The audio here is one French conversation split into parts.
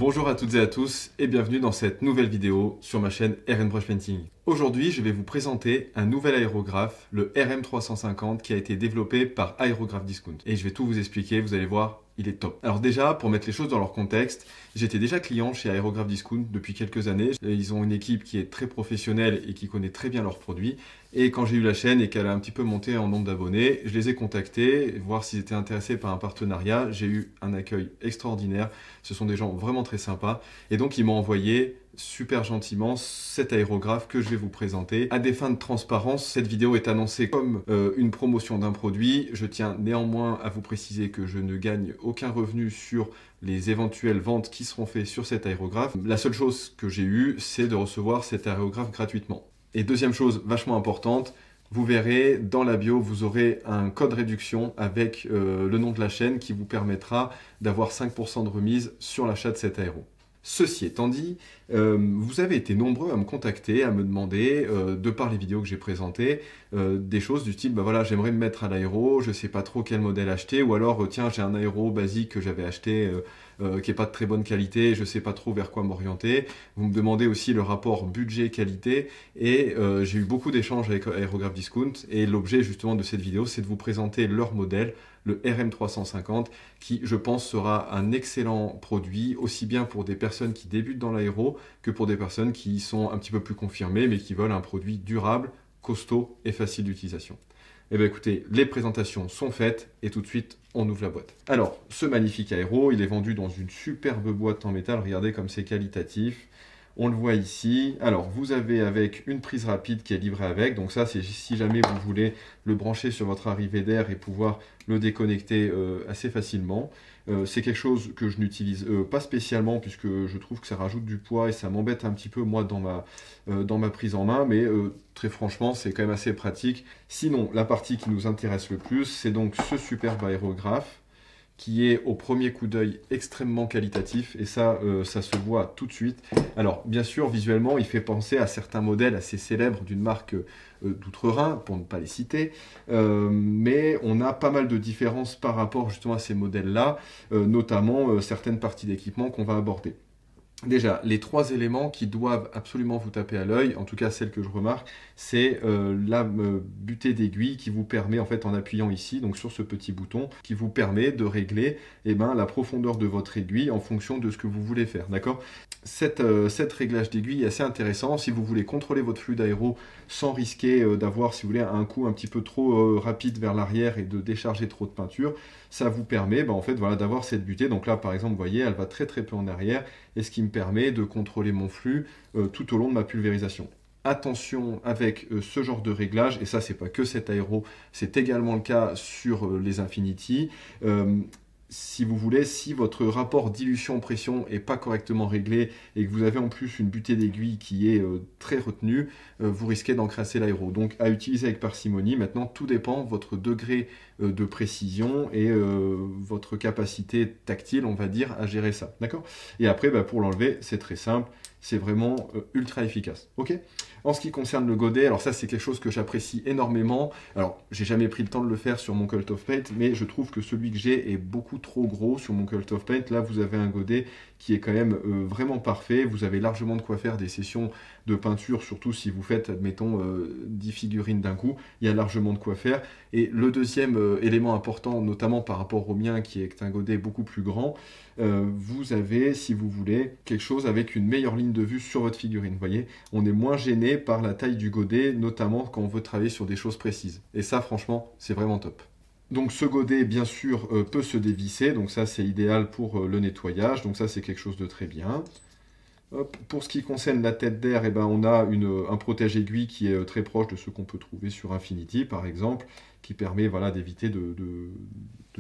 Bonjour à toutes et à tous et bienvenue dans cette nouvelle vidéo sur ma chaîne RM Brush Painting. Aujourd'hui, je vais vous présenter un nouvel aérographe, le RM350, qui a été développé par Aerograph Discount. Et je vais tout vous expliquer, vous allez voir, il est top. Alors déjà, pour mettre les choses dans leur contexte, j'étais déjà client chez Aerograph Discount depuis quelques années. Ils ont une équipe qui est très professionnelle et qui connaît très bien leurs produits. Et quand j'ai eu la chaîne et qu'elle a un petit peu monté en nombre d'abonnés, je les ai contactés, voir s'ils étaient intéressés par un partenariat. J'ai eu un accueil extraordinaire. Ce sont des gens vraiment très sympas. Et donc, ils m'ont envoyé super gentiment cet aérographe que je vais vous présenter. À des fins de transparence, cette vidéo est annoncée comme une promotion d'un produit. Je tiens néanmoins à vous préciser que je ne gagne aucun revenu sur les éventuelles ventes qui seront faites sur cet aérographe. La seule chose que j'ai eue, c'est de recevoir cet aérographe gratuitement. Et deuxième chose vachement importante, vous verrez dans la bio, vous aurez un code réduction avec le nom de la chaîne qui vous permettra d'avoir 5% de remise sur l'achat de cet aéro. Ceci étant dit, vous avez été nombreux à me contacter, à me demander, de par les vidéos que j'ai présentées, des choses du style, bah voilà, j'aimerais me mettre à l'aéro, je ne sais pas trop quel modèle acheter, ou alors, tiens, j'ai un aéro basique que j'avais acheté, qui n'est pas de très bonne qualité, je ne sais pas trop vers quoi m'orienter. Vous me demandez aussi le rapport budget-qualité, et j'ai eu beaucoup d'échanges avec Aerograph Discount, et l'objet justement de cette vidéo, c'est de vous présenter leur modèle, le RM350, qui, je pense, sera un excellent produit, aussi bien pour des personnes qui débutent dans l'aéro que pour des personnes qui sont un petit peu plus confirmées, mais qui veulent un produit durable, costaud et facile d'utilisation. Eh bien écoutez, les présentations sont faites et tout de suite, on ouvre la boîte. Alors, ce magnifique aéro, il est vendu dans une superbe boîte en métal. Regardez comme c'est qualitatif. On le voit ici. Alors, vous avez avec une prise rapide qui est livrée avec. Donc ça, c'est si jamais vous voulez le brancher sur votre arrivée d'air et pouvoir le déconnecter assez facilement. C'est quelque chose que je n'utilise pas spécialement puisque je trouve que ça rajoute du poids et ça m'embête un petit peu moi dans ma prise en main. Mais très franchement, c'est quand même assez pratique. Sinon, la partie qui nous intéresse le plus, c'est donc ce superbe aérographe qui est au premier coup d'œil extrêmement qualitatif et ça, ça se voit tout de suite. Alors bien sûr, visuellement, il fait penser à certains modèles assez célèbres d'une marque d'outre-Rhin, pour ne pas les citer, mais on a pas mal de différences par rapport justement à ces modèles-là, notamment certaines parties d'équipement qu'on va aborder. Déjà, les trois éléments qui doivent absolument vous taper à l'œil, en tout cas celle que je remarque, c'est la butée d'aiguille qui vous permet, en fait, en appuyant ici, donc sur ce petit bouton, qui vous permet de régler la profondeur de votre aiguille en fonction de ce que vous voulez faire, d'accord ? Cette réglage d'aiguille est assez intéressant si vous voulez contrôler votre flux d'aéro sans risquer d'avoir, si vous voulez, un coup un petit peu trop rapide vers l'arrière et de décharger trop de peinture. Ça vous permet en fait, voilà, d'avoir cette butée. Donc là, par exemple, vous voyez, elle va très très peu en arrière et ce qui me permet de contrôler mon flux tout au long de ma pulvérisation. Attention avec ce genre de réglage, et ça, c'est pas que cet aéro, c'est également le cas sur les Infinity. Si vous voulez, si votre rapport dilution-pression n'est pas correctement réglé et que vous avez en plus une butée d'aiguille qui est très retenue, vous risquez d'encrasser l'aéro. Donc à utiliser avec parcimonie. Maintenant, tout dépend de votre degré de précision et votre capacité tactile, on va dire, à gérer ça. D'accord ? Et après, pour l'enlever, c'est très simple. C'est vraiment ultra efficace. Ok ? En ce qui concerne le godet, alors ça c'est quelque chose que j'apprécie énormément. Alors j'ai jamais pris le temps de le faire sur mon Cult of Paint, mais je trouve que celui que j'ai est beaucoup trop gros sur mon Cult of Paint. Là vous avez un godet qui est quand même vraiment parfait. Vous avez largement de quoi faire des sessions de peinture, surtout si vous faites, admettons, 10 figurines d'un coup. Il y a largement de quoi faire. Et le deuxième élément important, notamment par rapport au mien qui est un godet beaucoup plus grand, vous avez, si vous voulez, quelque chose avec une meilleure ligne de vue sur votre figurine. Vous voyez, on est moins gêné par la taille du godet, notamment quand on veut travailler sur des choses précises. Et ça, franchement, c'est vraiment top. Donc ce godet, bien sûr, peut se dévisser. Donc ça, c'est idéal pour le nettoyage. Donc ça, c'est quelque chose de très bien. Hop. Pour ce qui concerne la tête d'air, on a un protège-aiguille qui est très proche de ce qu'on peut trouver sur Infinity, par exemple, qui permet d'éviter de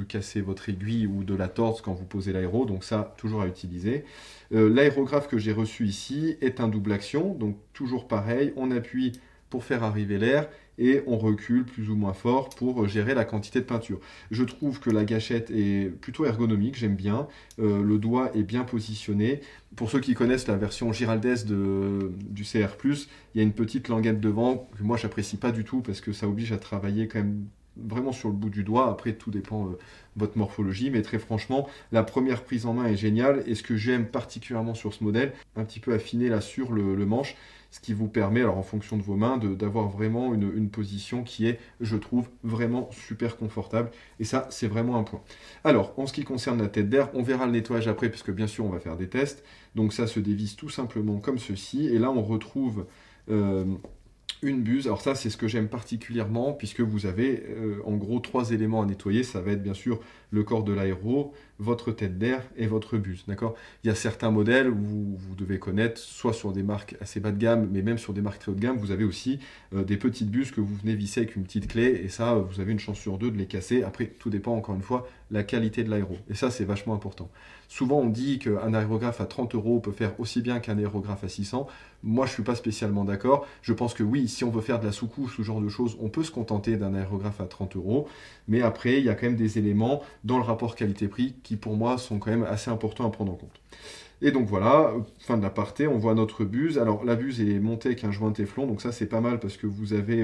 casser votre aiguille ou de la tordre quand vous posez l'aéro. Donc ça, toujours à utiliser. L'aérographe que j'ai reçu ici est un double action. Donc toujours pareil, on appuie pour faire arriver l'air et on recule plus ou moins fort pour gérer la quantité de peinture. Je trouve que la gâchette est plutôt ergonomique, j'aime bien. Le doigt est bien positionné. Pour ceux qui connaissent la version Giraldez du CR+, il y a une petite languette devant que moi j'apprécie pas du tout parce que ça oblige à travailler quand même vraiment sur le bout du doigt. Après, tout dépend de votre morphologie, mais très franchement, la première prise en main est géniale. Et ce que j'aime particulièrement sur ce modèle, un petit peu affiné là sur le manche, ce qui vous permet, alors en fonction de vos mains, d'avoir vraiment une position qui est, je trouve, vraiment super confortable. Et ça, c'est vraiment un point. Alors, en ce qui concerne la tête d'air, on verra le nettoyage après, puisque bien sûr, on va faire des tests. Donc ça se dévisse tout simplement comme ceci. Et là, on retrouve une buse. Alors ça, c'est ce que j'aime particulièrement, puisque vous avez en gros 3 éléments à nettoyer. Ça va être bien sûr le corps de l'aéro, votre tête d'air et votre buse. D'accord ? Il y a certains modèles où vous devez connaître, soit sur des marques assez bas de gamme, mais même sur des marques très haut de gamme, vous avez aussi des petites buses que vous venez visser avec une petite clé, et ça, vous avez une chance sur 2 de les casser. Après, tout dépend encore une fois la qualité de l'aéro. Et ça, c'est vachement important. Souvent, on dit qu'un aérographe à 30 € peut faire aussi bien qu'un aérographe à 600. Moi, je ne suis pas spécialement d'accord. Je pense que oui, si on veut faire de la sous-couche, ce genre de choses, on peut se contenter d'un aérographe à 30 €. Mais après, il y a quand même des éléments dans le rapport qualité-prix qui, pour moi, sont quand même assez importants à prendre en compte. Et donc voilà, fin de l'aparté, on voit notre buse. Alors la buse est montée avec un joint téflon, donc ça c'est pas mal parce que vous avez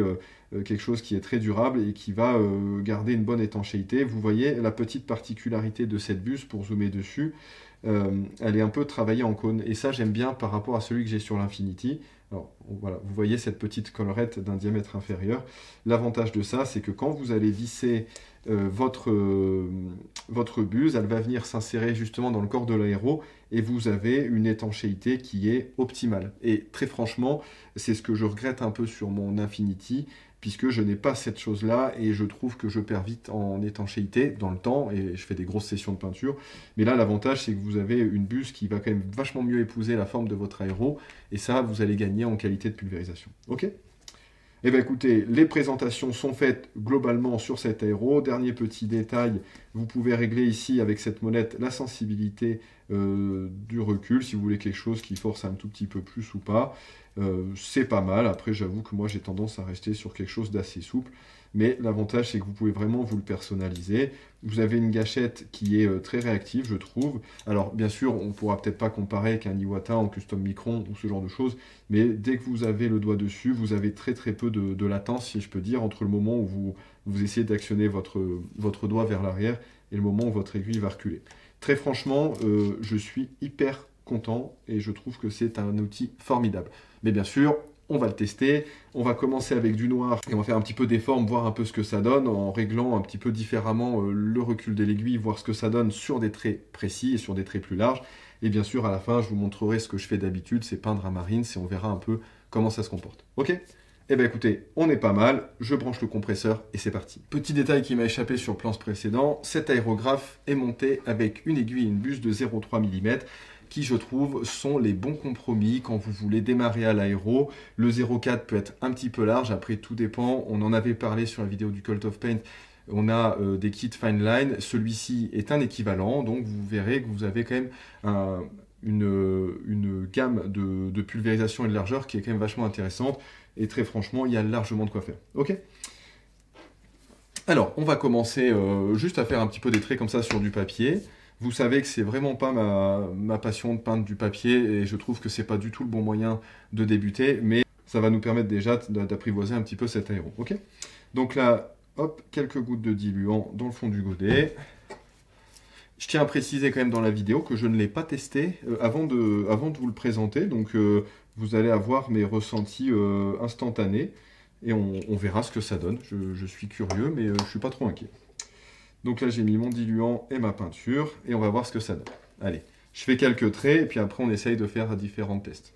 quelque chose qui est très durable et qui va garder une bonne étanchéité. Vous voyez la petite particularité de cette buse, pour zoomer dessus, elle est un peu travaillée en cône. Et ça j'aime bien par rapport à celui que j'ai sur l'Infinity. Alors voilà, vous voyez cette petite collerette d'un diamètre inférieur. L'avantage de ça, c'est que quand vous allez visser votre buse, elle va venir s'insérer justement dans le corps de l'aéro et vous avez une étanchéité qui est optimale. Et très franchement, c'est ce que je regrette un peu sur mon Infinity, puisque je n'ai pas cette chose-là et je trouve que je perds vite en étanchéité dans le temps et je fais des grosses sessions de peinture. Mais là, l'avantage, c'est que vous avez une buse qui va quand même vachement mieux épouser la forme de votre aéro et ça, vous allez gagner en qualité de pulvérisation. Ok ? Eh bien écoutez, les présentations sont faites globalement sur cet aéro. Dernier petit détail, vous pouvez régler ici avec cette molette la sensibilité du recul, si vous voulez quelque chose qui force un tout petit peu plus ou pas. C'est pas mal, après j'avoue que moi j'ai tendance à rester sur quelque chose d'assez souple. Mais l'avantage, c'est que vous pouvez vraiment vous le personnaliser. Vous avez une gâchette qui est très réactive, je trouve. Alors, bien sûr, on ne pourra peut-être pas comparer qu'un Iwata en custom micron ou ce genre de choses, mais dès que vous avez le doigt dessus, vous avez très très peu de latence, si je peux dire, entre le moment où vous essayez d'actionner votre doigt vers l'arrière et le moment où votre aiguille va reculer. Très franchement, je suis hyper content et je trouve que c'est un outil formidable. Mais bien sûr, on va le tester, on va commencer avec du noir et on va faire un petit peu des formes, voir un peu ce que ça donne en réglant un petit peu différemment le recul de l'aiguille, voir ce que ça donne sur des traits précis et sur des traits plus larges. Et bien sûr, à la fin, je vous montrerai ce que je fais d'habitude, c'est peindre un marine, et on verra un peu comment ça se comporte. Ok ? Eh bien écoutez, on est pas mal, je branche le compresseur et c'est parti. Petit détail qui m'a échappé sur le plan précédent, cet aérographe est monté avec une aiguille et une buse de 0,3 mm qui, je trouve, sont les bons compromis quand vous voulez démarrer à l'aéro. Le 0,4 peut être un petit peu large, après tout dépend, on en avait parlé sur la vidéo du Cult of Paint, on a des kits Fine Line, celui-ci est un équivalent, donc vous verrez que vous avez quand même une gamme de pulvérisation et de largeur qui est quand même vachement intéressante, et très franchement, il y a largement de quoi faire. Ok ? Alors, on va commencer juste à faire un petit peu des traits comme ça sur du papier. Vous savez que c'est vraiment pas ma passion de peindre du papier et je trouve que c'est pas du tout le bon moyen de débuter, mais ça va nous permettre déjà d'apprivoiser un petit peu cet aéro. Ok ? Donc là, hop, quelques gouttes de diluant dans le fond du godet. Je tiens à préciser quand même dans la vidéo que je ne l'ai pas testé avant de vous le présenter, donc vous allez avoir mes ressentis instantanés et on verra ce que ça donne. Je suis curieux, mais je ne suis pas trop inquiet. Donc là, j'ai mis mon diluant et ma peinture, et on va voir ce que ça donne. Allez, je fais quelques traits, et puis après, on essaye de faire différents tests.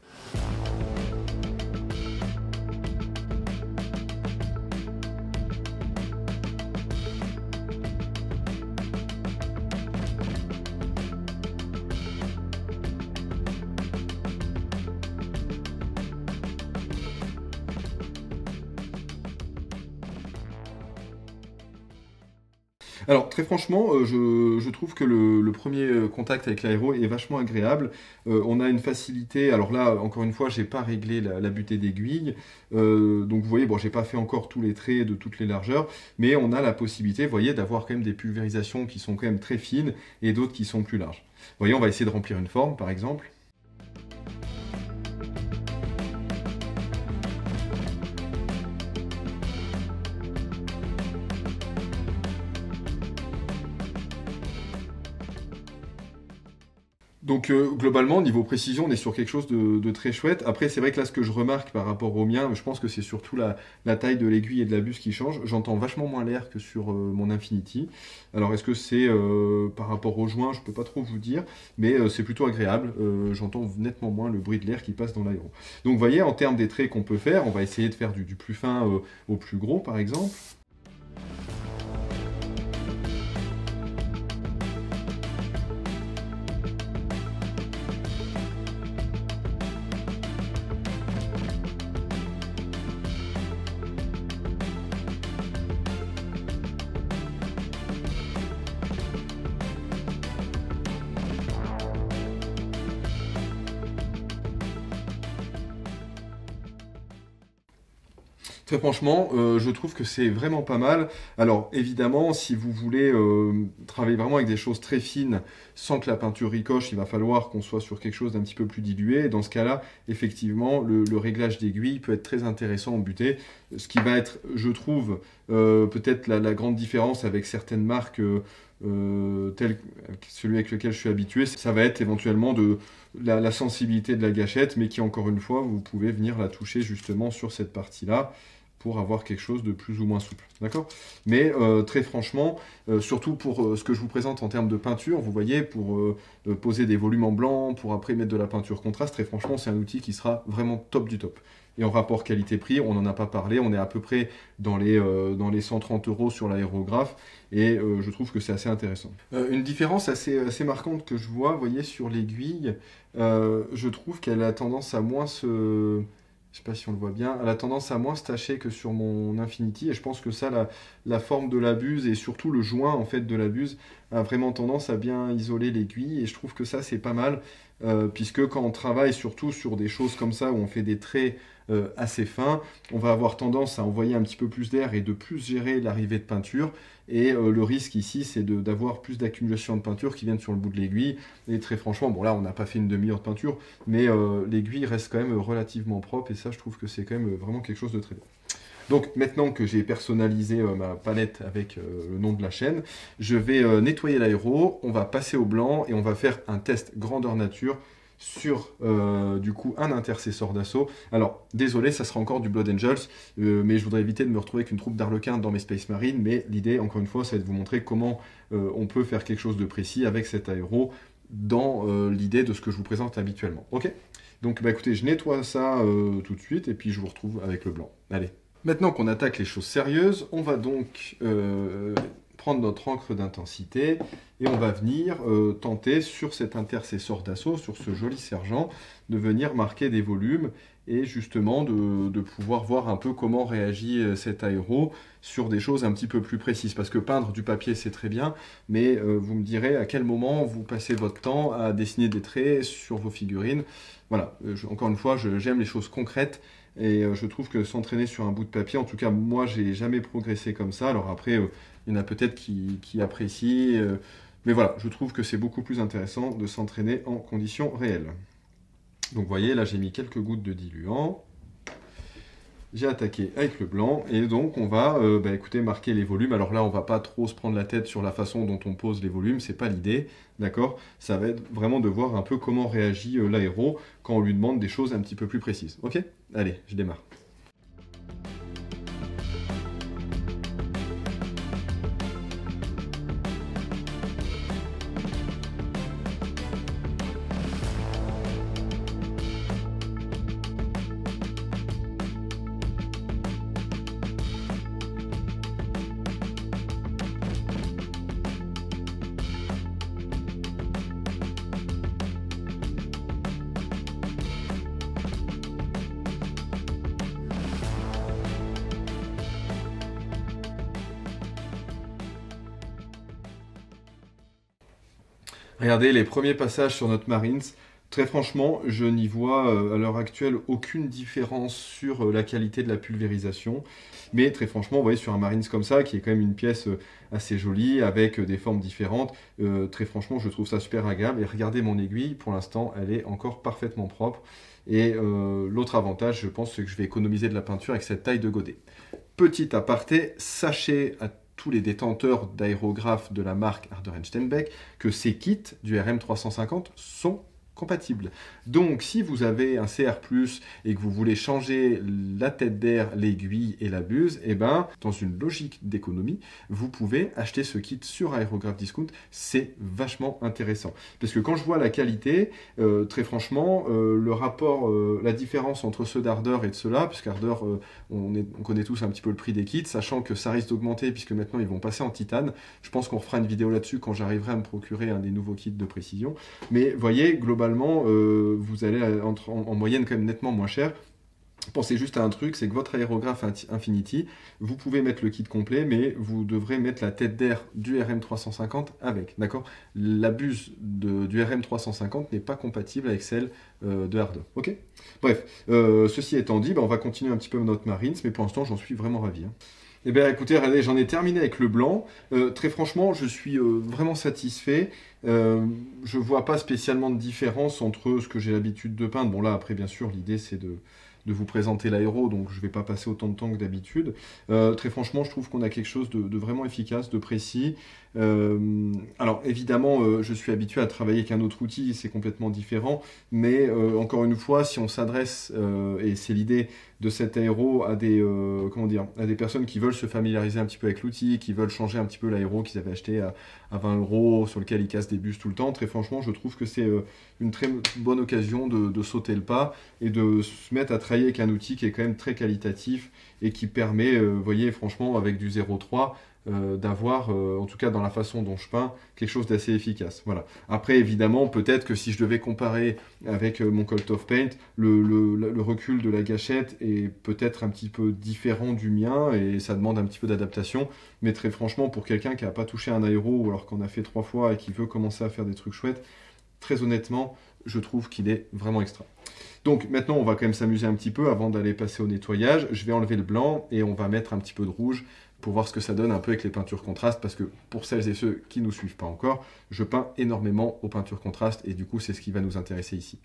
Alors très franchement, je trouve que le premier contact avec l'aéro est vachement agréable. On a une facilité, alors là encore une fois, j'ai pas réglé la butée d'aiguille, donc vous voyez, bon, j'ai pas fait encore tous les traits de toutes les largeurs, mais on a la possibilité, vous voyez, d'avoir quand même des pulvérisations qui sont quand même très fines et d'autres qui sont plus larges. Vous voyez, on va essayer de remplir une forme par exemple. Donc globalement, niveau précision, on est sur quelque chose de très chouette. Après, c'est vrai que là, ce que je remarque par rapport au mien, je pense que c'est surtout la taille de l'aiguille et de la buse qui change. J'entends vachement moins l'air que sur mon Infinity. Alors, est-ce que c'est par rapport au joint? Je peux pas trop vous dire, mais c'est plutôt agréable. J'entends nettement moins le bruit de l'air qui passe dans l'aéro. Donc, vous voyez, en termes des traits qu'on peut faire, on va essayer de faire du plus fin au plus gros, par exemple. Très franchement, je trouve que c'est vraiment pas mal. Alors évidemment, si vous voulez travailler vraiment avec des choses très fines, sans que la peinture ricoche, il va falloir qu'on soit sur quelque chose d'un petit peu plus dilué. Et dans ce cas-là, effectivement, le réglage d'aiguille peut être très intéressant en butée. Ce qui va être, je trouve, peut-être la grande différence avec certaines marques tel celui avec lequel je suis habitué, ça va être éventuellement de la sensibilité de la gâchette, mais qui encore une fois, vous pouvez venir la toucher justement sur cette partie-là pour avoir quelque chose de plus ou moins souple, d'accord? Mais très franchement, surtout pour ce que je vous présente en termes de peinture, vous voyez, pour poser des volumes en blanc, pour après mettre de la peinture contraste, très franchement, c'est un outil qui sera vraiment top du top. Et en rapport qualité-prix, on n'en a pas parlé, on est à peu près dans les 130 € sur l'aérographe, et je trouve que c'est assez intéressant. Une différence assez marquante que je vois, vous voyez, sur l'aiguille, je trouve qu'elle a tendance à moins se... Je sais pas si on le voit bien, elle a tendance à moins se tacher que sur mon Infinity, et je pense que ça, la forme de la buse et surtout le joint en fait de la buse a vraiment tendance à bien isoler l'aiguille, et je trouve que ça c'est pas mal, puisque quand on travaille surtout sur des choses comme ça où on fait des traits assez fins, on va avoir tendance à envoyer un petit peu plus d'air et de plus gérer l'arrivée de peinture, et le risque ici c'est d'avoir plus d'accumulation de peinture qui viennent sur le bout de l'aiguille, et très franchement, bon là on n'a pas fait une demi-heure de peinture, mais l'aiguille reste quand même relativement propre, et ça je trouve que c'est quand même vraiment quelque chose de très bien. Donc maintenant que j'ai personnalisé ma palette avec le nom de la chaîne, je vais nettoyer l'aéro, on va passer au blanc et on va faire un test grandeur nature sur du coup un intercesseur d'assaut. Alors désolé, ça sera encore du Blood Angels, mais je voudrais éviter de me retrouver avec une troupe d'arlequins dans mes Space Marines, mais l'idée encore une fois ça va être de vous montrer comment on peut faire quelque chose de précis avec cet aéro dans l'idée de ce que je vous présente habituellement. Ok? Donc bah écoutez, je nettoie ça tout de suite et puis je vous retrouve avec le blanc. Allez. Maintenant qu'on attaque les choses sérieuses, on va donc prendre notre encre d'intensité et on va venir tenter sur cet intercesseur d'assaut, sur ce joli sergent, de venir marquer des volumes et justement de pouvoir voir un peu comment réagit cet aéro sur des choses un petit peu plus précises. Parce que peindre du papier c'est très bien, mais vous me direz à quel moment vous passez votre temps à dessiner des traits sur vos figurines. Voilà, encore une fois, j'aime les choses concrètes. Et je trouve que s'entraîner sur un bout de papier, en tout cas moi j'ai jamais progressé comme ça. Alors après, il y en a peut-être qui apprécient, mais voilà, je trouve que c'est beaucoup plus intéressant de s'entraîner en conditions réelles. Donc vous voyez, là j'ai mis quelques gouttes de diluant. J'ai attaqué avec le blanc et donc on va écoutez, marquer les volumes. Alors là on va pas trop se prendre la tête sur la façon dont on pose les volumes, c'est pas l'idée, d'accord? Ça va être vraiment de voir un peu comment réagit l'aéro quand on lui demande des choses un petit peu plus précises. Ok? Allez, je démarre. Regardez les premiers passages sur notre Marines. Très franchement, je n'y vois à l'heure actuelle aucune différence sur la qualité de la pulvérisation. Mais très franchement, vous voyez sur un Marines comme ça, qui est quand même une pièce assez jolie, avec des formes différentes, très franchement, je trouve ça super agréable. Et regardez mon aiguille, pour l'instant, elle est encore parfaitement propre. Et l'autre avantage, je pense, c'est que je vais économiser de la peinture avec cette taille de godet. Petit aparté, sachez à tous les détenteurs d'aérographes de la marque Harder Steinbeck que ces kits du RM350 sont compatibles. Donc, si vous avez un CR+, et que vous voulez changer la tête d'air, l'aiguille et la buse, eh ben, dans une logique d'économie, vous pouvez acheter ce kit sur Aérographe Discount. C'est vachement intéressant. Parce que quand je vois la qualité, très franchement, le rapport, la différence entre ceux d'Harder et de ceux-là, puisque Harder, on connaît tous un petit peu le prix des kits, sachant que ça risque d'augmenter, puisque maintenant ils vont passer en titane. Je pense qu'on fera une vidéo là-dessus quand j'arriverai à me procurer un des nouveaux kits de précision. Mais voyez, globalement, vous allez en moyenne quand même nettement moins cher. Pensez juste à un truc, c'est que votre aérographe Infinity, vous pouvez mettre le kit complet, mais vous devrez mettre la tête d'air du RM350 avec, d'accord? La buse du RM350 n'est pas compatible avec celle de Harder, ok? Bref, ceci étant dit, on va continuer un petit peu notre Marines, mais pour l'instant, j'en suis vraiment ravi. Eh bien, écoutez, regardez, j'en ai terminé avec le blanc. Très franchement, je suis vraiment satisfait. Je vois pas spécialement de différence entre ce que j'ai l'habitude de peindre. Bon, là, après, bien sûr, l'idée, c'est de vous présenter l'aéro, donc je ne vais pas passer autant de temps que d'habitude. Très franchement, je trouve qu'on a quelque chose de vraiment efficace, de précis. Alors évidemment, je suis habitué à travailler avec un autre outil, c'est complètement différent, mais encore une fois, si on s'adresse, et c'est l'idée de cet aéro, à des, à des personnes qui veulent se familiariser un petit peu avec l'outil, qui veulent changer un petit peu l'aéro qu'ils avaient acheté à 20 €, sur lequel ils cassent des bus tout le temps, très franchement, je trouve que c'est une très bonne occasion de sauter le pas et de se mettre à travailler avec un outil qui est quand même très qualitatif et qui permet, vous voyez, franchement, avec du 0,3, d'avoir, en tout cas dans la façon dont je peins, quelque chose d'assez efficace. Voilà. Après, évidemment, peut-être que si je devais comparer avec mon Cult of Paint, le recul de la gâchette est peut-être un petit peu différent du mien et ça demande un petit peu d'adaptation. Mais très franchement, pour quelqu'un qui n'a pas touché un aéro ou alors qu'on a fait 3 fois et qui veut commencer à faire des trucs chouettes, très honnêtement, je trouve qu'il est vraiment extra. Donc maintenant, on va quand même s'amuser un petit peu avant d'aller passer au nettoyage. Je vais enlever le blanc et on va mettre un petit peu de rouge pour voir ce que ça donne un peu avec les peintures contrastes, parce que pour celles et ceux qui ne nous suivent pas encore, je peins énormément aux peintures contrastes et du coup, c'est ce qui va nous intéresser ici.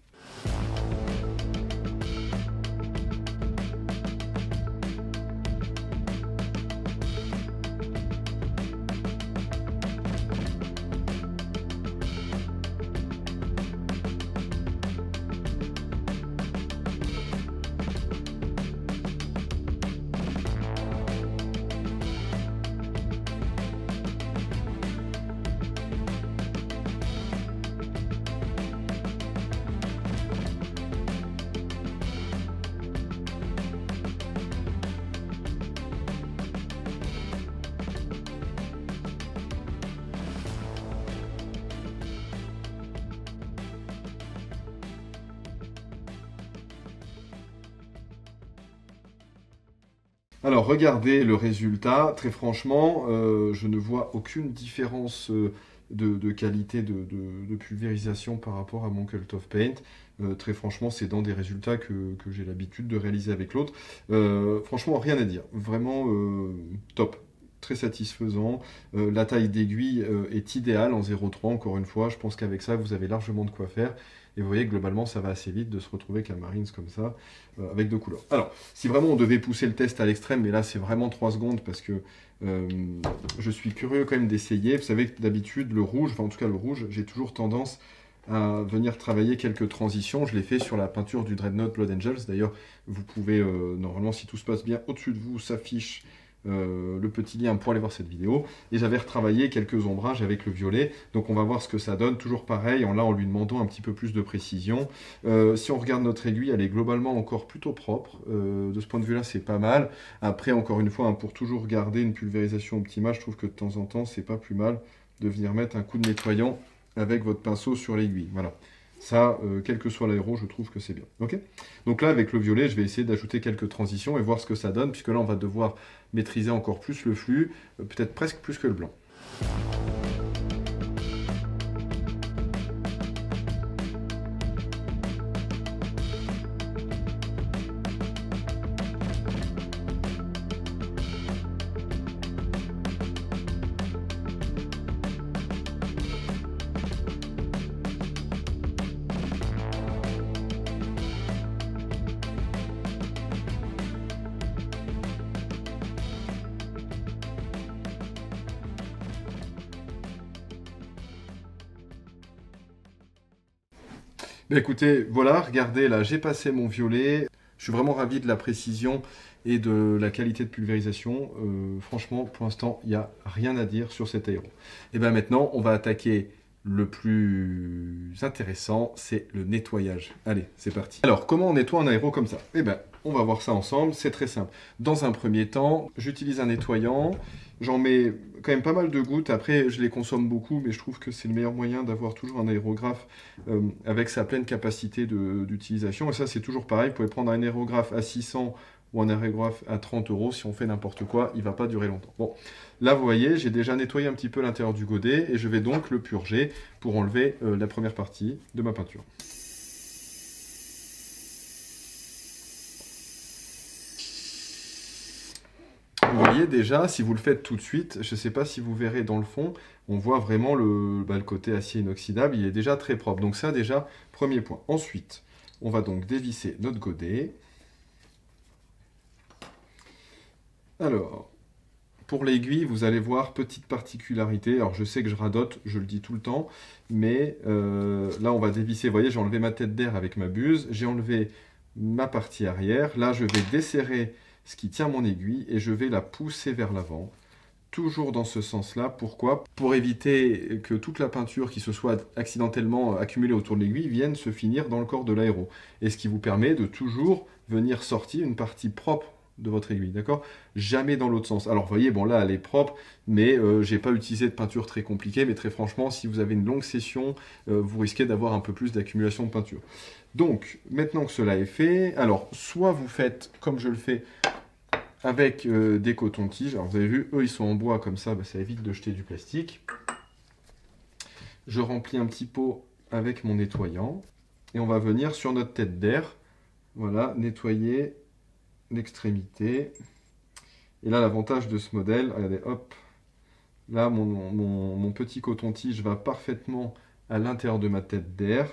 Alors, regardez le résultat. Très franchement, je ne vois aucune différence de qualité de pulvérisation par rapport à mon Cult of Paint. Très franchement, c'est dans des résultats que j'ai l'habitude de réaliser avec l'autre. Franchement, rien à dire. Vraiment top. Très satisfaisant. La taille d'aiguille est idéale en 0,3, encore une fois. Je pense qu'avec ça, vous avez largement de quoi faire. Et vous voyez, globalement, ça va assez vite de se retrouver avec un Marines comme ça, avec 2 couleurs. Alors, si vraiment on devait pousser le test à l'extrême, mais là, c'est vraiment 3 secondes parce que je suis curieux quand même d'essayer. Vous savez que d'habitude, le rouge, enfin en tout cas le rouge, j'ai toujours tendance à venir travailler quelques transitions. Je l'ai fait sur la peinture du Dreadnought Blood Angels. D'ailleurs, vous pouvez, normalement, si tout se passe bien, au-dessus de vous s'affiche le petit lien pour aller voir cette vidéo. Et j'avais retravaillé quelques ombrages avec le violet. Donc on va voir ce que ça donne. Toujours pareil, en lui demandant un petit peu plus de précision. Si on regarde notre aiguille, elle est globalement encore plutôt propre. De ce point de vue-là, c'est pas mal. Après, encore une fois, pour toujours garder une pulvérisation optimale, je trouve que de temps en temps, c'est pas plus mal de venir mettre un coup de nettoyant avec votre pinceau sur l'aiguille. Voilà. Ça, quel que soit l'aéro, je trouve que c'est bien. Okay. Donc là, avec le violet, je vais essayer d'ajouter quelques transitions et voir ce que ça donne, puisque là, on va devoir maîtriser encore plus le flux, peut-être presque plus que le blanc. Ben écoutez, voilà, regardez, là, j'ai passé mon violet. Je suis vraiment ravi de la précision et de la qualité de pulvérisation. Franchement, pour l'instant, il n'y a rien à dire sur cet aéro. Et bien maintenant, on va attaquer le plus intéressant, c'est le nettoyage. Allez, c'est parti. Alors, comment on nettoie un aéro comme ça? Eh bien, on va voir ça ensemble, c'est très simple. Dans un premier temps, j'utilise un nettoyant. J'en mets quand même pas mal de gouttes. Après, je les consomme beaucoup, mais je trouve que c'est le meilleur moyen d'avoir toujours un aérographe avec sa pleine capacité d'utilisation. Et ça, c'est toujours pareil. Vous pouvez prendre un aérographe à 600 ou un aérographe à 30 euros. Si on fait n'importe quoi, il ne va pas durer longtemps. Bon, là, vous voyez, j'ai déjà nettoyé un petit peu l'intérieur du godet et je vais donc le purger pour enlever la première partie de ma peinture. Vous voyez déjà, si vous le faites tout de suite, je ne sais pas si vous verrez dans le fond, on voit vraiment le côté acier inoxydable, il est déjà très propre. Donc ça déjà, premier point. Ensuite, on va donc dévisser notre godet. Alors, pour l'aiguille, vous allez voir, petite particularité. Alors je sais que je radote, je le dis tout le temps, mais là on va dévisser. Vous voyez, j'ai enlevé ma tête d'air avec ma buse, j'ai enlevé ma partie arrière. Là, je vais desserrer ce qui tient mon aiguille et je vais la pousser vers l'avant. Toujours dans ce sens-là. Pourquoi? Pour éviter que toute la peinture qui se soit accidentellement accumulée autour de l'aiguille vienne se finir dans le corps de l'aéro. Et ce qui vous permet de toujours venir sortir une partie propre de votre aiguille, d'accord? Jamais dans l'autre sens. Alors, vous voyez, bon là, elle est propre, mais j'ai pas utilisé de peinture très compliquée, mais très franchement, si vous avez une longue session, vous risquez d'avoir un peu plus d'accumulation de peinture. Donc, maintenant que cela est fait, alors, soit vous faites, comme je le fais, avec des cotons-tiges. Alors, vous avez vu, eux, ils sont en bois, comme ça, ça évite de jeter du plastique. Je remplis un petit pot avec mon nettoyant, et on va venir sur notre tête d'air, voilà, nettoyer l'extrémité. Et là, l'avantage de ce modèle, regardez, hop, là, mon petit coton-tige va parfaitement à l'intérieur de ma tête d'air.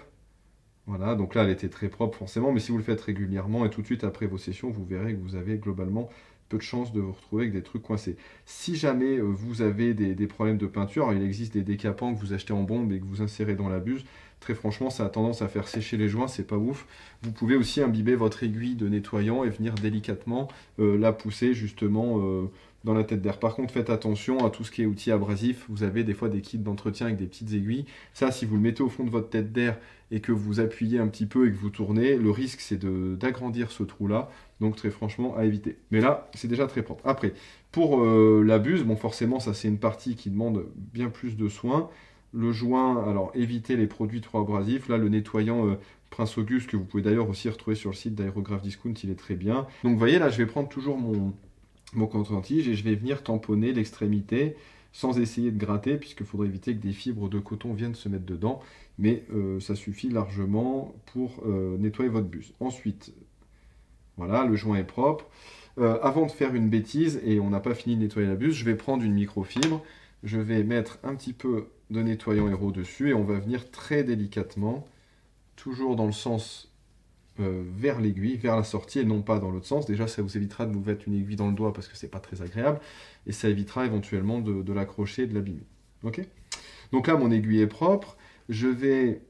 Voilà, donc là, elle était très propre forcément, mais si vous le faites régulièrement et tout de suite après vos sessions, vous verrez que vous avez globalement peu de chances de vous retrouver avec des trucs coincés. Si jamais vous avez des problèmes de peinture, alors il existe des décapants que vous achetez en bombe et que vous insérez dans la buse. Très franchement, ça a tendance à faire sécher les joints, c'est pas ouf. Vous pouvez aussi imbiber votre aiguille de nettoyant et venir délicatement la pousser justement dans la tête d'air. Par contre, faites attention à tout ce qui est outils abrasifs. Vous avez des fois des kits d'entretien avec des petites aiguilles. Ça, si vous le mettez au fond de votre tête d'air et que vous appuyez un petit peu et que vous tournez, le risque c'est d'agrandir ce trou-là. Donc très franchement, à éviter. Mais là, c'est déjà très propre. Après, pour la buse, bon forcément, ça c'est une partie qui demande bien plus de soins. Le joint, alors évitez les produits trop abrasifs. Là, le nettoyant Prince Auguste, que vous pouvez d'ailleurs aussi retrouver sur le site d'Aérographe Discount, il est très bien. Donc vous voyez, là, je vais prendre toujours mon coton-tige et je vais venir tamponner l'extrémité sans essayer de gratter, puisqu'il faudrait éviter que des fibres de coton viennent se mettre dedans. Mais ça suffit largement pour nettoyer votre buse. Ensuite, voilà, le joint est propre. Avant de faire une bêtise, et on n'a pas fini de nettoyer la buse, je vais prendre une microfibre, je vais mettre un petit peu de nettoyant aéro dessus, et on va venir très délicatement, toujours dans le sens vers l'aiguille, vers la sortie, et non pas dans l'autre sens. Déjà, ça vous évitera de vous mettre une aiguille dans le doigt, parce que c'est pas très agréable, et ça évitera éventuellement de l'accrocher et de l'abîmer. Ok? Donc là, mon aiguille est propre, je vais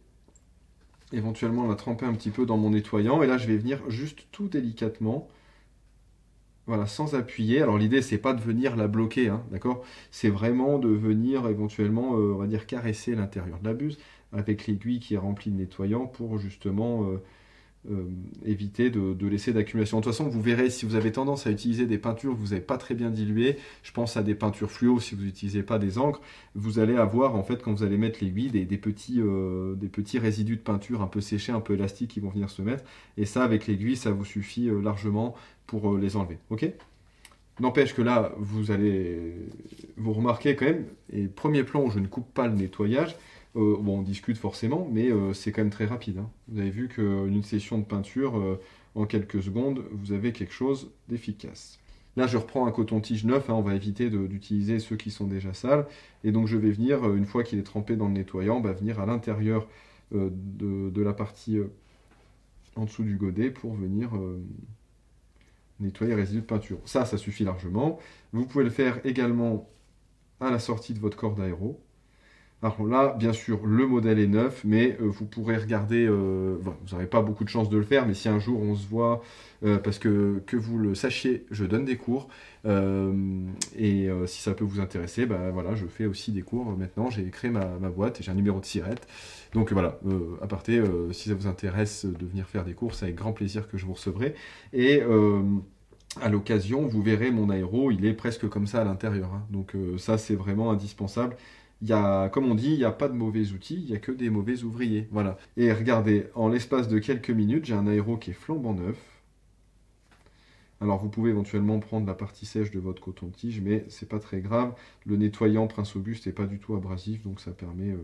éventuellement la tremper un petit peu dans mon nettoyant, et là, je vais venir juste tout délicatement, voilà, sans appuyer. Alors l'idée, c'est pas de venir la bloquer, hein, d'accord? C'est vraiment de venir éventuellement, on va dire, caresser l'intérieur de la buse avec l'aiguille qui est remplie de nettoyant pour justement éviter de laisser d'accumulation. De toute façon, vous verrez, si vous avez tendance à utiliser des peintures que vous n'avez pas très bien diluées, je pense à des peintures fluo, si vous n'utilisez pas des encres, vous allez avoir, en fait, quand vous allez mettre l'aiguille, des petits résidus de peinture un peu séchés, un peu élastiques qui vont venir se mettre. Et ça, avec l'aiguille, ça vous suffit largement pour les enlever. Ok? N'empêche que là, vous allez vous remarquer quand même, et premier plan où je ne coupe pas le nettoyage, bon, on discute forcément, mais c'est quand même très rapide, hein. Vous avez vu qu'une session de peinture, en quelques secondes, vous avez quelque chose d'efficace. Là, je reprends un coton-tige neuf, hein, on va éviter d'utiliser ceux qui sont déjà sales. Et donc, je vais venir, une fois qu'il est trempé dans le nettoyant, venir à l'intérieur de la partie en dessous du godet pour venir nettoyer les résidus de peinture. Ça suffit largement. Vous pouvez le faire également à la sortie de votre corps d'aéro. Alors là, bien sûr, le modèle est neuf, mais vous pourrez regarder, bon, vous n'aurez pas beaucoup de chance de le faire, mais si un jour on se voit, parce que vous le sachiez, je donne des cours, si ça peut vous intéresser, bah, voilà, je fais aussi des cours maintenant, j'ai créé ma boîte et j'ai un numéro de sirette. Donc voilà, à parté, si ça vous intéresse de venir faire des cours, c'est avec grand plaisir que je vous recevrai. Et à l'occasion, vous verrez mon aéro, il est presque comme ça à l'intérieur, hein. Donc ça, c'est vraiment indispensable. Il y a, comme on dit, il n'y a pas de mauvais outils, il n'y a que des mauvais ouvriers. Voilà. Et regardez, en l'espace de quelques minutes, j'ai un aéro qui est flambant neuf. Alors vous pouvez éventuellement prendre la partie sèche de votre coton-tige, mais c'est pas très grave. Le nettoyant Prince Auguste n'est pas du tout abrasif, donc ça permet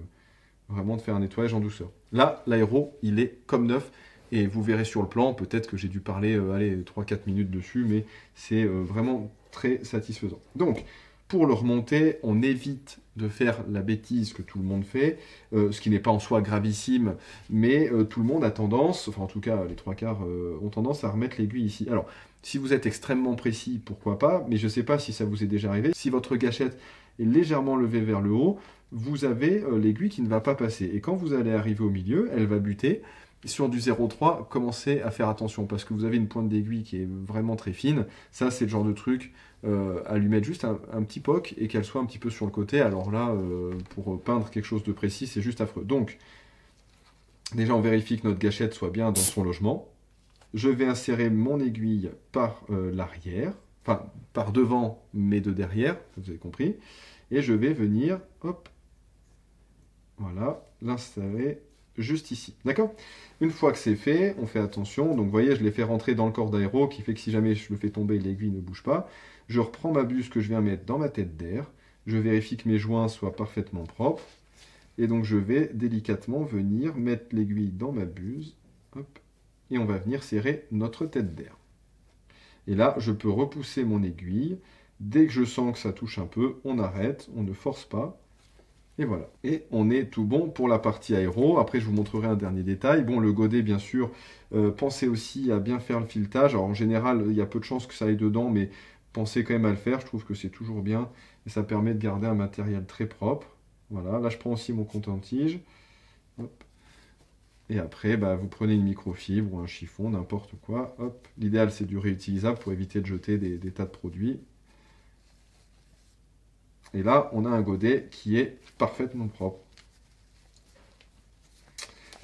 vraiment de faire un nettoyage en douceur. Là, l'aéro, il est comme neuf. Et vous verrez sur le plan, peut-être que j'ai dû parler 3-4 minutes dessus, mais c'est vraiment très satisfaisant. Donc, pour le remonter, on évite de faire la bêtise que tout le monde fait, ce qui n'est pas en soi gravissime, mais tout le monde a tendance, enfin en tout cas les 3/4 ont tendance à remettre l'aiguille ici. Alors, si vous êtes extrêmement précis, pourquoi pas, mais je ne sais pas si ça vous est déjà arrivé. Si votre gâchette est légèrement levée vers le haut, vous avez l'aiguille qui ne va pas passer. Et quand vous allez arriver au milieu, elle va buter. Sur du 0,3, commencez à faire attention parce que vous avez une pointe d'aiguille qui est vraiment très fine. Ça, c'est le genre de truc à lui mettre juste un petit poc et qu'elle soit un petit peu sur le côté. Alors là, pour peindre quelque chose de précis, c'est juste affreux. Donc, déjà, on vérifie que notre gâchette soit bien dans son logement. Je vais insérer mon aiguille par l'arrière, enfin par devant, mais de derrière, vous avez compris. Et je vais venir, hop, voilà, l'insérer juste ici, d'accord? Une fois que c'est fait, on fait attention. Donc, vous voyez, je l'ai fait rentrer dans le corps d'aéro, qui fait que si jamais je le fais tomber, l'aiguille ne bouge pas. Je reprends ma buse que je viens mettre dans ma tête d'air. Je vérifie que mes joints soient parfaitement propres. Et donc, je vais délicatement venir mettre l'aiguille dans ma buse. Hop, et on va venir serrer notre tête d'air. Et là, je peux repousser mon aiguille. Dès que je sens que ça touche un peu, on arrête, on ne force pas. Et voilà. Et on est tout bon pour la partie aéro. Après, je vous montrerai un dernier détail. Bon, le godet, bien sûr, pensez aussi à bien faire le filetage. Alors, en général, il y a peu de chances que ça aille dedans, mais pensez quand même à le faire. Je trouve que c'est toujours bien. Et ça permet de garder un matériel très propre. Voilà. Là, je prends aussi mon coton-tige. Hop. Et après, bah, vous prenez une microfibre ou un chiffon, n'importe quoi. Hop. L'idéal, c'est du réutilisable pour éviter de jeter des tas de produits. Et là, on a un godet qui est parfaitement propre.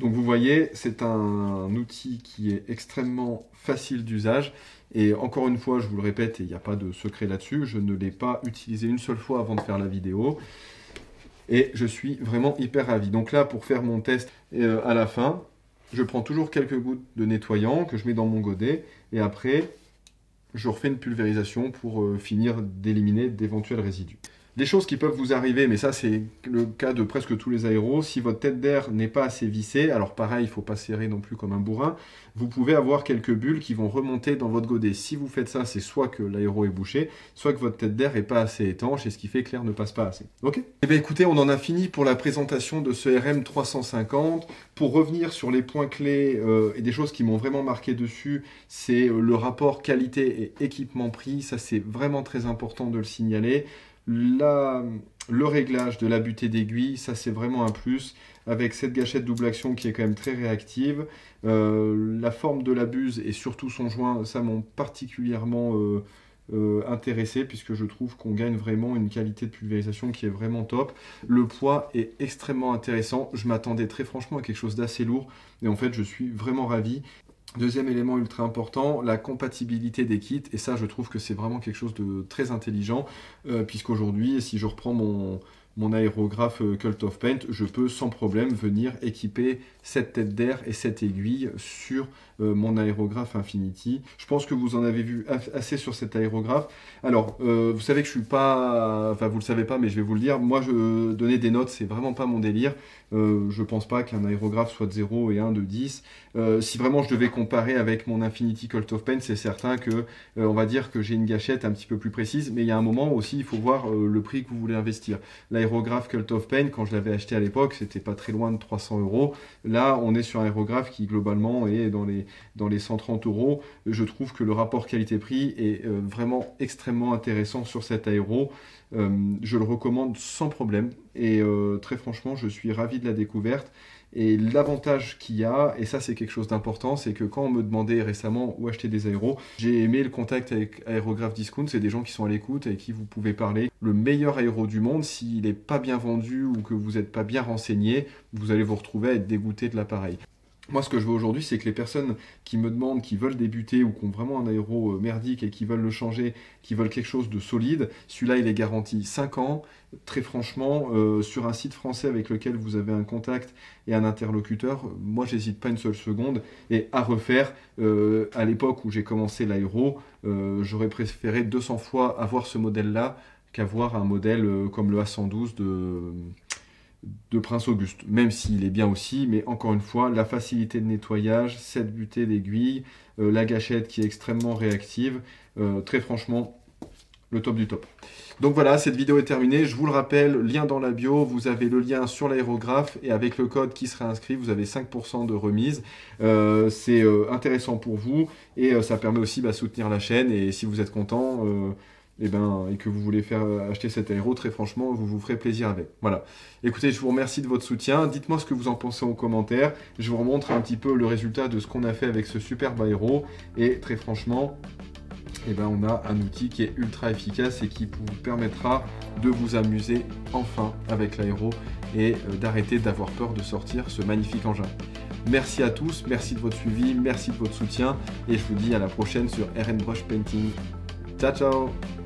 Donc vous voyez, c'est un outil qui est extrêmement facile d'usage. Et encore une fois, je vous le répète, et il n'y a pas de secret là-dessus, je ne l'ai pas utilisé une seule fois avant de faire la vidéo. Et je suis vraiment hyper ravi. Donc là, pour faire mon test à la fin, je prends toujours quelques gouttes de nettoyant que je mets dans mon godet. Et après, je refais une pulvérisation pour finir d'éliminer d'éventuels résidus. Des choses qui peuvent vous arriver, mais ça c'est le cas de presque tous les aéros, si votre tête d'air n'est pas assez vissée, alors pareil, il ne faut pas serrer non plus comme un bourrin, vous pouvez avoir quelques bulles qui vont remonter dans votre godet. Si vous faites ça, c'est soit que l'aéro est bouché, soit que votre tête d'air n'est pas assez étanche, et ce qui fait que l'air ne passe pas assez. Ok? Eh bien écoutez, on en a fini pour la présentation de ce RM350. Pour revenir sur les points clés et des choses qui m'ont vraiment marqué dessus, c'est le rapport qualité et équipement-prix. Ça c'est vraiment très important de le signaler. Le réglage de la butée d'aiguille, ça c'est vraiment un plus, avec cette gâchette double action qui est quand même très réactive. La forme de la buse et surtout son joint, ça m'ont particulièrement intéressé, puisque je trouve qu'on gagne vraiment une qualité de pulvérisation qui est vraiment top. Le poids est extrêmement intéressant, je m'attendais très franchement à quelque chose d'assez lourd, et en fait je suis vraiment ravi. Deuxième élément ultra important, la compatibilité des kits. Et ça, je trouve que c'est vraiment quelque chose de très intelligent, puisqu'aujourd'hui, si je reprends mon aérographe Cult of Paint, je peux sans problème venir équiper cette tête d'air et cette aiguille sur mon aérographe Infinity. Je pense que vous en avez vu assez sur cet aérographe. Alors, vous savez que je suis pas... Enfin, vous le savez pas, mais je vais vous le dire. Moi, donner des notes, c'est vraiment pas mon délire. Je pense pas qu'un aérographe soit de 0 et 1 de 10. Si vraiment je devais comparer avec mon Infinity Cult of Paint, c'est certain que, on va dire que j'ai une gâchette un petit peu plus précise, mais il y a un moment aussi, il faut voir le prix que vous voulez investir. l'aérographe Cult of Pain, quand je l'avais acheté à l'époque, c'était pas très loin de 300 €. Là, on est sur un aérographe qui globalement est dans les 130 €. Je trouve que le rapport qualité-prix est vraiment extrêmement intéressant sur cet aéro. Je le recommande sans problème et très franchement, je suis ravi de la découverte. Et l'avantage qu'il y a, et ça c'est quelque chose d'important, c'est que quand on me demandait récemment où acheter des aéros, j'ai aimé le contact avec Aérographe Discount. C'est des gens qui sont à l'écoute et avec qui vous pouvez parler. Le meilleur aéro du monde, s'il n'est pas bien vendu ou que vous n'êtes pas bien renseigné, vous allez vous retrouver à être dégoûté de l'appareil. Moi, ce que je veux aujourd'hui, c'est que les personnes qui me demandent, qui veulent débuter ou qui ont vraiment un aéro merdique et qui veulent le changer, qui veulent quelque chose de solide, celui-là, il est garanti 5 ans. Très franchement, sur un site français avec lequel vous avez un contact et un interlocuteur, moi, j'hésite pas une seule seconde. Et à refaire, à l'époque où j'ai commencé l'aéro, j'aurais préféré 200 fois avoir ce modèle-là qu'avoir un modèle comme le A112 de Prince Auguste, même s'il est bien aussi, mais encore une fois, la facilité de nettoyage, cette butée d'aiguille, la gâchette qui est extrêmement réactive, très franchement, le top du top. Donc voilà, cette vidéo est terminée. Je vous le rappelle, lien dans la bio, vous avez le lien sur l'aérographe et avec le code qui sera inscrit, vous avez 5% de remise. C'est intéressant pour vous et ça permet aussi de soutenir la chaîne. Et si vous êtes content et que vous voulez faire acheter cet aéro, très franchement, vous vous ferez plaisir avec. Voilà. Écoutez, je vous remercie de votre soutien. Dites-moi ce que vous en pensez en commentaire. Je vous remontre un petit peu le résultat de ce qu'on a fait avec ce superbe aéro. Et très franchement, on a un outil qui est ultra efficace et qui vous permettra de vous amuser enfin avec l'aéro et d'arrêter d'avoir peur de sortir ce magnifique engin. Merci à tous, merci de votre suivi, merci de votre soutien et je vous dis à la prochaine sur RN Brush Painting. Ciao ciao!